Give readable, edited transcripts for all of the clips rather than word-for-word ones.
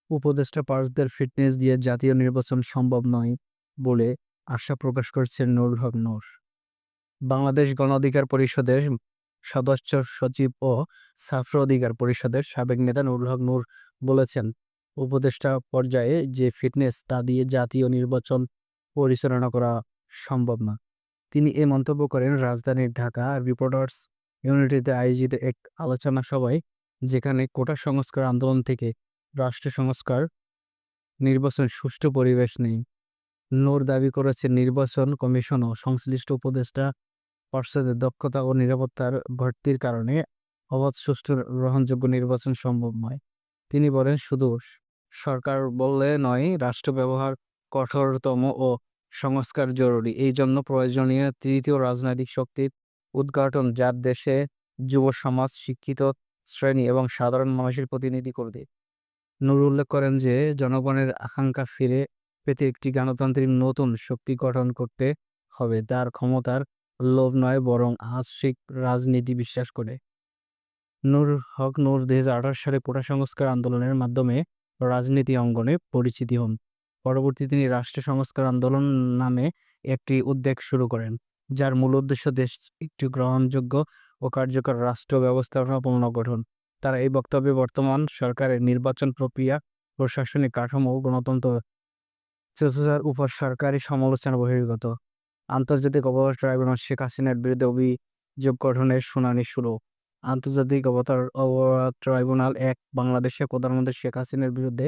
উপদেষ্টা পার্সদের ফিটনেস দিয়ে জাতীয় নির্বাচন সম্ভব নয় বলে আশা প্রকাশ করেছেন নুরুল হক নূর। বাংলাদেশ গণ অধিকার পরিষদের সদস্য সচিব ও ছাত্র অধিকার পরিষদের সাবেক নেতা নুরুল হক নূর বলেছেন, উপদেষ্টা পর্যায়ে যে ফিটনেস তা দিয়ে জাতীয় নির্বাচন পরিচালনা করা সম্ভব না। তিনি এ মন্তব্য করেন রাজধানীর ঢাকা রিপোর্টার্স ইউনিটিতে আয়োজিত এক আলোচনা সভায়, যেখানে কোটা সংস্কার আন্দোলন থেকে রাষ্ট্র সংস্কার নির্বাচন সুষ্ঠু পরিবেশ নেই। নূর দাবি করেছেন, নির্বাচন কমিশন ও সংশ্লিষ্ট উপদেষ্টা পর্ষদের দক্ষতা ও নিরাপত্তার ঘাটতির কারণে অবাধ, সুষ্ঠু, গ্রহণযোগ্য নির্বাচন সম্ভব নয়। তিনি বলেন, শুধু সরকার বললে নয়, রাষ্ট্র ব্যবহার কঠোরতম ও সংস্কার জরুরি। এই জন্য প্রয়োজনীয় তৃতীয় রাজনৈতিক শক্তির উদ্ঘাটন, যার দেশে যুব সমাজ, শিক্ষিত শ্রেণী এবং সাধারণ মানুষের প্রতিনিধি করবে। নূর উল্লেখ করেন যে জনগণের আকাঙ্ক্ষা ফিরে পেতে একটি গণতান্ত্রিক নতুন শক্তি গঠন করতে হবে, তার ক্ষমতার লোভ নয় বরং আশিক রাজনীতি বিশ্বাস করে। নূর হক নূর 2018 সালে কোটা সংস্কার আন্দোলনের মাধ্যমে রাজনীতি অঙ্গনে পরিচিতি হন। পরবর্তীতে তিনি রাষ্ট্র সংস্কার আন্দোলন নামে একটি উদ্যোগ শুরু করেন, যার মূল উদ্দেশ্য দেশ একটি গ্রহণযোগ্য ও কার্যকর রাষ্ট্র ব্যবস্থাপনা পুনর্গঠন। তার এই বক্তব্যে বর্তমান সরকারের নির্বাচন প্রক্রিয়া, প্রশাসনিক কাঠামো ও গণতন্ত্র চর্চার উপর সরকারি সমালোচনা বহির্গত। আন্তর্জাতিক অপরাধ ট্রাইব্যুনাল শেখ হাসিনার বিরুদ্ধে অভিযোগ গঠনের শুনানি শুরু। আন্তর্জাতিক অপরাধ ট্রাইব্যুনাল ১ বাংলাদেশের প্রধানমন্ত্রী শেখ হাসিনার বিরুদ্ধে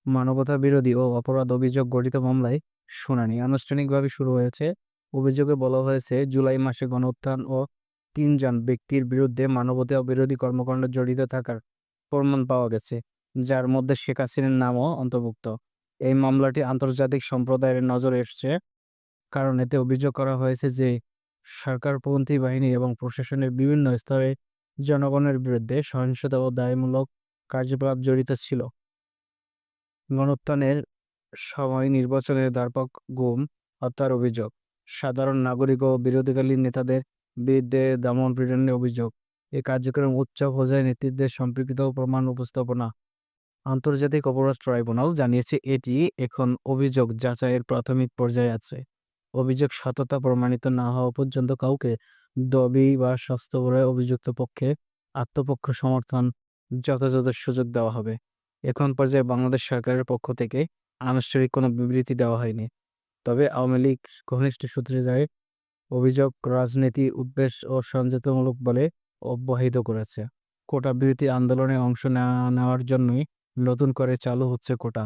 মানবতা বিরোধী ও অপরাধ অভিযোগ গঠিত মামলায় শুনানি আনুষ্ঠানিকভাবে শুরু হয়েছে। অভিযোগে বলা হয়েছে, জুলাই মাসে গণঅভ্যুত্থান ও ৩ জন ব্যক্তির বিরুদ্ধে মানবতা বিরোধী কর্মকাণ্ডে জড়িত থাকার প্রমাণ পাওয়া গেছে, যার মধ্যে শেখ হাসিনার নামও অন্তর্ভুক্ত। এই মামলাটি আন্তর্জাতিক সম্প্রদায়ের নজরে এসেছে, কারণ এতে অভিযোগ করা হয়েছে যে সরকারপন্থী বাহিনী এবং প্রশাসনের বিভিন্ন স্তরে জনগণের বিরুদ্ধে সহিংসতা ও দায়মূলক কার্যকলাপ জড়িত ছিল। গণঅভ্যুত্থানের সময় নির্বাচনের ব্যাপক গুম, হত্যার অভিযোগ, সাধারণ নাগরিক ও বিরোধীকালী নেতাদের বিরুদ্ধে দমন-পীড়নের অভিযোগ, এই কার্যক্রম উচ্চ পর্যায়ের নেতৃত্বের সম্পৃক্ত প্রমাণ উপস্থাপনা। আন্তর্জাতিক অপরাধ ট্রাইব্যুনাল জানিয়েছে, এটি এখন অভিযোগ যাচাইয়ের প্রাথমিক পর্যায়ে আছে। অভিযোগ সততা প্রমাণিত না হওয়া পর্যন্ত কাউকে দাবি বা সস্তবরে অভিযুক্ত পক্ষে আত্মপক্ষ সমর্থন যথাযথ সুযোগ দেওয়া হবে। এখন পর্যায়ে বাংলাদেশ সরকারের পক্ষ থেকে আনুষ্ঠানিক কোনো বিবৃতি দেওয়া হয়নি। তবে আওয়ামী লীগ ঘনিষ্ঠ সূত্রে যায়, অভিযোগ রাজনীতি উদ্দেশ্য ও ষড়যন্ত্রমূলক বলে অব্যাহত করেছে। কোটা বিরোধী আন্দোলনে অংশ নেওয়ার জন্যই নতুন করে চালু হচ্ছে কোটা।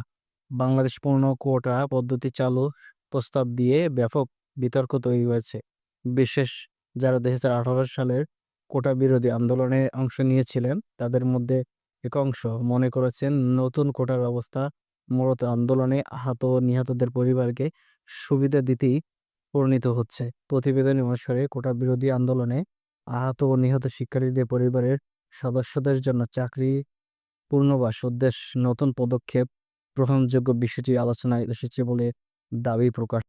বাংলাদেশ পূর্ণ কোটা পদ্ধতি চালু প্রস্তাব দিয়ে ব্যাপক বিতর্ক তৈরি হয়েছে। বিশেষ যারা 2018 সালের কোটা বিরোধী আন্দোলনে অংশ নিয়েছিলেন, তাদের মধ্যে এক অংশ মনে করেছেন, নতুন কোটার ব্যবস্থা মূলত আন্দোলনে আহত ও নিহতদের পরিবারকে সুবিধা দিতেই প্রণীত হচ্ছে। প্রতিবেদন অনুসারে কোটা বিরোধী আন্দোলনে আহত ও নিহত শিক্ষার্থীদের পরিবারের সদস্যদের জন্য চাকরি পুনর্বাস উদ্দেশ্য নতুন পদক্ষেপ গ্রহণযোগ্য বিষয়টি আলোচনায় এসেছে বলে দাবি প্রকাশ